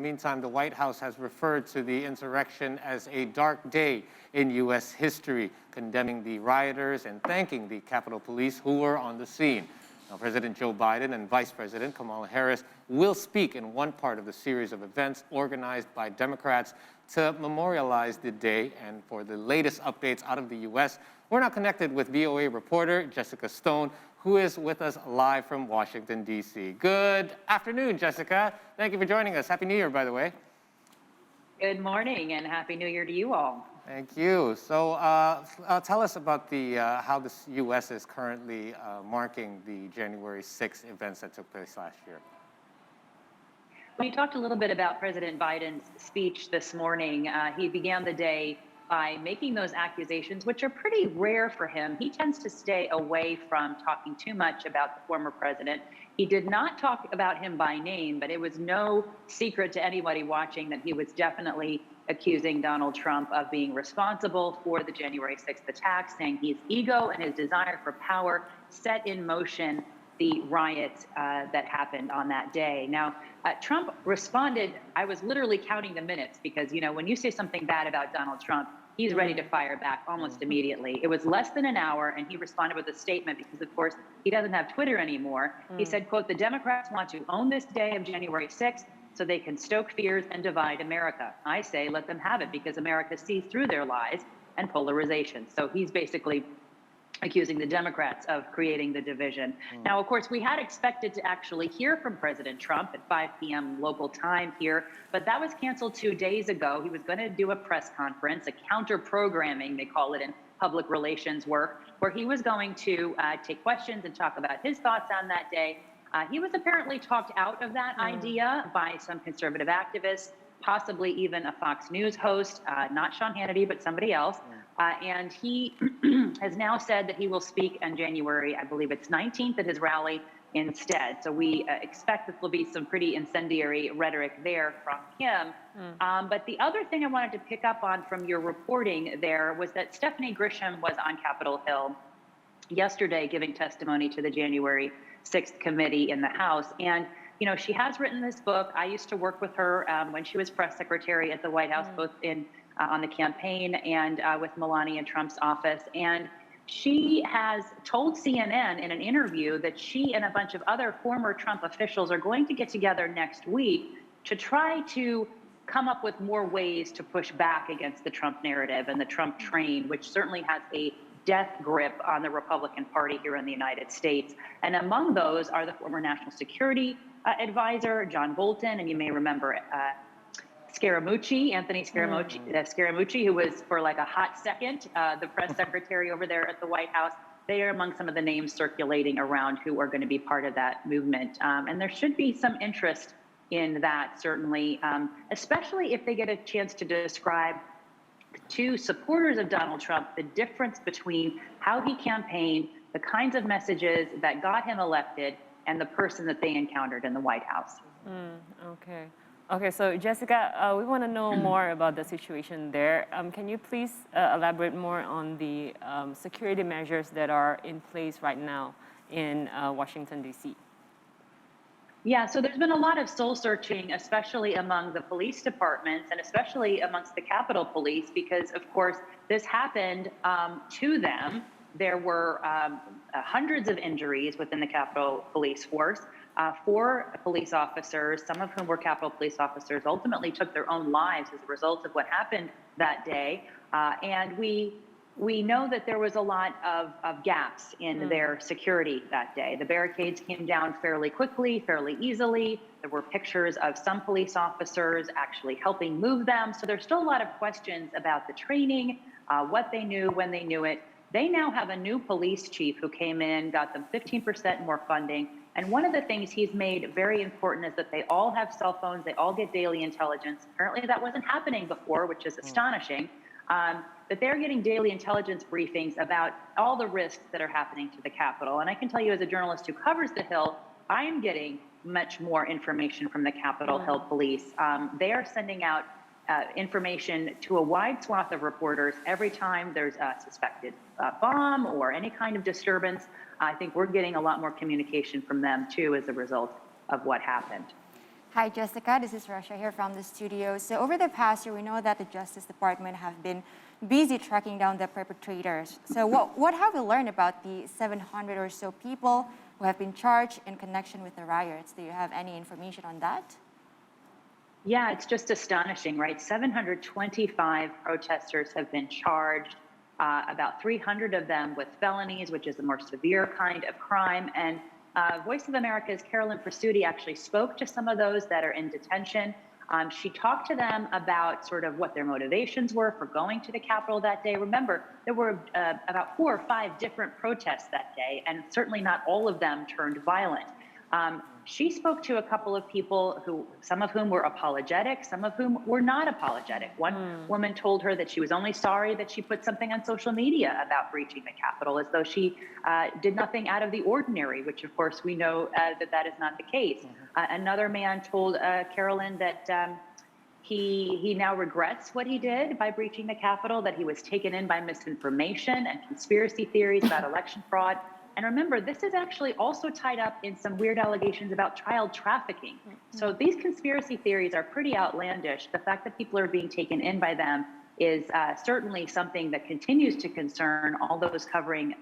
meantime, the White House has referred to the insurrection as a dark day in U.S. history, condemning the rioters and thanking the Capitol Police who were on the scene. Now, President Joe Biden and Vice President Kamala Harris will speak in one part of the series of events organized by Democrats to memorialize the day. And for the latest updates out of the U.S., we're now connected with VOA reporter Jessica Stone, who is with us live from Washington, D.C. Good afternoon, Jessica. Thank you for joining us. Happy New Year, by the way. Good morning, and Happy New Year to you all. Thank you. So tell us about how the U.S. is currently marking the January 6th events that took place last year. We talked a little bit about President Biden's speech this morning. He began the day by making those accusations, which are pretty rare for him. He tends to stay away from talking too much about the former president. He did not talk about him by name, but it was no secret to anybody watching that he was definitely accusing Donald Trump of being responsible for the January 6th attacks, saying his ego and his desire for power set in motion the riots that happened on that day. Now, Trump responded. I was literally counting the minutes because, you know, when you say something bad about Donald Trump, he's ready to fire back almost immediately. It was less than an hour, and he responded with a statement because, of course, he doesn't have Twitter anymore. He said, quote, "The Democrats want to own this day of January 6th so they can stoke fears and divide America. I say let them have it because America sees through their lies and polarization." So he's basically accusing the Democrats of creating the division. Now, of course, we had expected to actually hear from President Trump at 5 p.m. local time here, but that was canceled 2 days ago. He was going to do a press conference, a counter-programming, they call it in public relations work, where he was going to take questions and talk about his thoughts on that day. He was apparently talked out of that idea by some conservative activists, possibly even a Fox News host, not Sean Hannity, but somebody else. And he has now said that he will speak on January, I believe it's 19th, at his rally instead. So we expect that there'll be some pretty incendiary rhetoric there from him. But the other thing I wanted to pick up on from your reporting there was that Stephanie Grisham was on Capitol Hill yesterday giving testimony to the January 6th committee in the House. And you know, she has written this book. I used to work with her when she was press secretary at the White House, both in on the campaign and with Melania Trump's office. And she has told CNN in an interview that she and a bunch of other former Trump officials are going to get together next week to try to come up with more ways to push back against the Trump narrative and the Trump train, which certainly has a death grip on the Republican Party here in the United States. And among those are the former National Security Advisor, John Bolton, and you may remember Anthony Scaramucci, who was for like a hot second, the press secretary over there at the White House. They are among some of the names circulating around who are going to be part of that movement. And there should be some interest in that, certainly, especially if they get a chance to describe to supporters of Donald Trump the difference between how he campaigned, the kinds of messages that got him elected, and the person that they encountered in the White House. Okay, so Jessica, we want to know more about the situation there. Can you please elaborate more on the security measures that are in place right now in Washington, D.C.? Yeah, so there's been a lot of soul searching, especially among the police departments and especially amongst the Capitol Police, because, of course, this happened to them. There were hundreds of injuries within the Capitol Police force. 4 police officers, some of whom were Capitol Police officers, ultimately took their own lives as a result of what happened that day. And we know that there was a lot of gaps in their security that day. The barricades came down fairly quickly, fairly easily. There were pictures of some police officers actually helping move them. So there's still a lot of questions about the training, what they knew, when they knew it. They now have a new police chief who came in, got them 15% more funding. And one of the things he's made very important is that they all have cell phones, they all get daily intelligence. Apparently that wasn't happening before, which is astonishing. But they're getting daily intelligence briefings about all the risks that are happening to the Capitol. And I can tell you, as a journalist who covers the Hill, I am getting much more information from the Capitol Hill police. They are sending out information to a wide swath of reporters every time there's a suspected bomb or any kind of disturbance. I think we're getting a lot more communication from them, too, as a result of what happened. Hi, Jessica. This is Russia here from the studio. So over the past year, we know that the Justice Department have been busy tracking down the perpetrators. So what have we learned about the 700 or so people who have been charged in connection with the riots? Do you have any information on that? Yeah, it's just astonishing, right? 725 protesters have been charged, about 300 of them with felonies, which is a more severe kind of crime. And Voice of America's Carolyn Presutti actually spoke to some of those that are in detention. She talked to them about sort of what their motivations were for going to the Capitol that day. Remember, there were about 4 or 5 different protests that day, and certainly not all of them turned violent. She spoke to a couple of people some of whom were apologetic, some of whom were not apologetic. One woman told her that she was only sorry that she put something on social media about breaching the Capitol, as though she did nothing out of the ordinary, which of course we know that is not the case. Another man told Carolyn that he now regrets what he did by breaching the Capitol, that he was taken in by misinformation and conspiracy theories about election fraud. And remember, this is actually also tied up in some weird allegations about child trafficking. So these conspiracy theories are pretty outlandish. The fact that people are being taken in by them is certainly something that continues to concern all those covering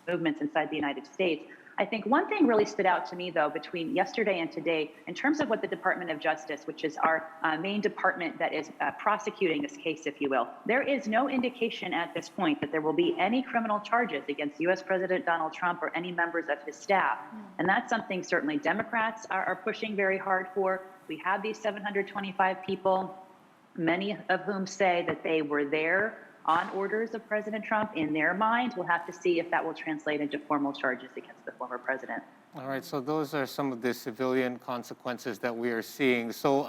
movements inside the United States. I think one thing really stood out to me, though, between yesterday and today, in terms of what the Department of Justice, which is our main department that is prosecuting this case, if you will, there is no indication at this point that there will be any criminal charges against U.S. President Donald Trump or any members of his staff. And that's something certainly Democrats are pushing very hard for. We have these 725 people, many of whom say that they were there on orders of President Trump. In their mind, we'll have to see if that will translate into formal charges against the former president. All right, so those are some of the civilian consequences that we are seeing. So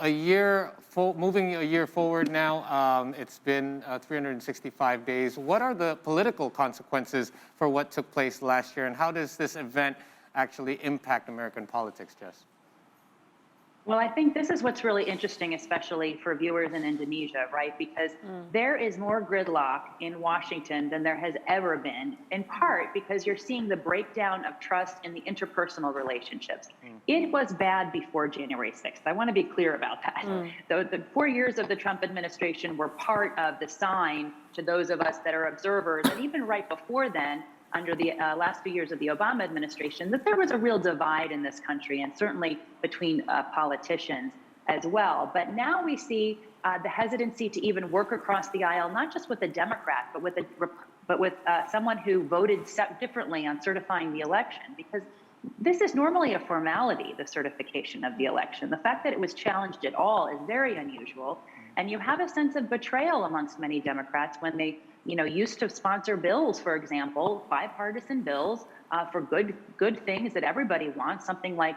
moving a year forward now, it's been 365 days. What are the political consequences for what took place last year, and how does this event actually impact American politics, Jess? Well, I think this is what's really interesting, especially for viewers in Indonesia, right? Because there is more gridlock in Washington than there has ever been, in part because you're seeing the breakdown of trust in the interpersonal relationships. It was bad before January 6th. I want to be clear about that. The 4 years of the Trump administration were part of the sign to those of us that are observers, and even right before then, under the last few years of the Obama administration, that there was a real divide in this country, and certainly between politicians as well. But now we see the hesitancy to even work across the aisle, not just with a Democrat, but with someone who voted differently on certifying the election, because this is normally a formality, the certification of the election. The fact that it was challenged at all is very unusual, and you have a sense of betrayal amongst many Democrats when they used to sponsor bills, for example, bipartisan bills for good things that everybody wants, something like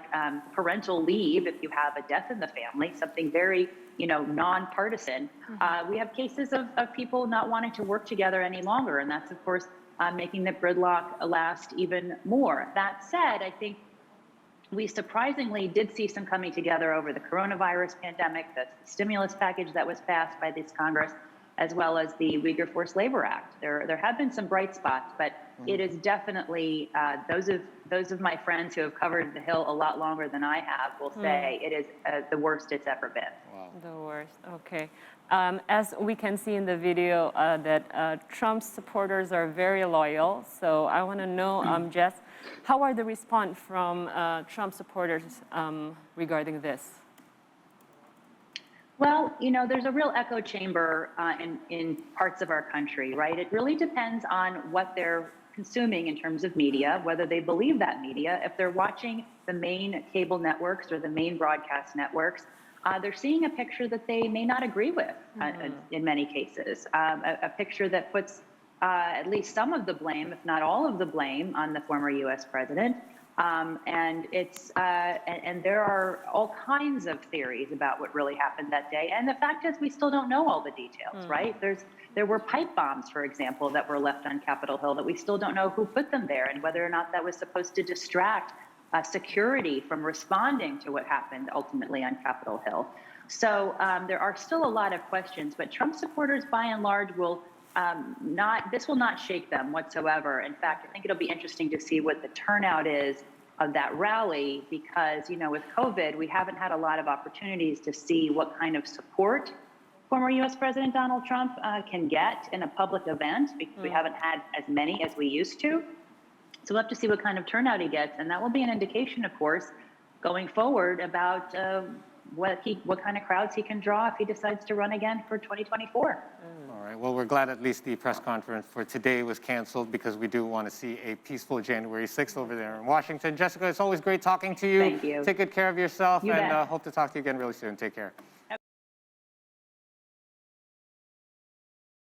parental leave if you have a death in the family, something very, nonpartisan. We have cases of people not wanting to work together any longer, and that's, of course, making the gridlock last even more. That said, I think we surprisingly did see some coming together over the coronavirus pandemic, the stimulus package that was passed by this Congress, as well as the Uyghur Forced Labor Act. There have been some bright spots, but it is definitely, those of my friends who have covered the Hill a lot longer than I have will say it is the worst it's ever been. Wow. The worst, okay. As we can see in the video that Trump's supporters are very loyal. So I want to know, Jess, how are the response from Trump supporters regarding this? Well, there's a real echo chamber in parts of our country, right? It really depends on what they're consuming in terms of media, whether they believe that media. If they're watching the main cable networks or the main broadcast networks, they're seeing a picture that they may not agree with in many cases, a picture that puts at least some of the blame, if not all of the blame, on the former U.S. president. And there are all kinds of theories about what really happened that day. And the fact is, we still don't know all the details, right? There were pipe bombs, for example, that were left on Capitol Hill that we still don't know who put them there and whether or not that was supposed to distract security from responding to what happened ultimately on Capitol Hill. So there are still a lot of questions, but Trump supporters, by and large, this will not shake them whatsoever. In fact, I think it'll be interesting to see what the turnout is that rally because, with COVID, we haven't had a lot of opportunities to see what kind of support former U.S. President Donald Trump can get in a public event because we haven't had as many as we used to. So we'll have to see what kind of turnout he gets, and that will be an indication, of course, going forward about what kind of crowds he can draw if he decides to run again for 2024. All right. Well, we're glad at least the press conference for today was canceled because we do want to see a peaceful January 6th over there in Washington. Jessica, it's always great talking to you. Thank you. Take good care of yourself, You and bet. hope to talk to you again really soon. Take care.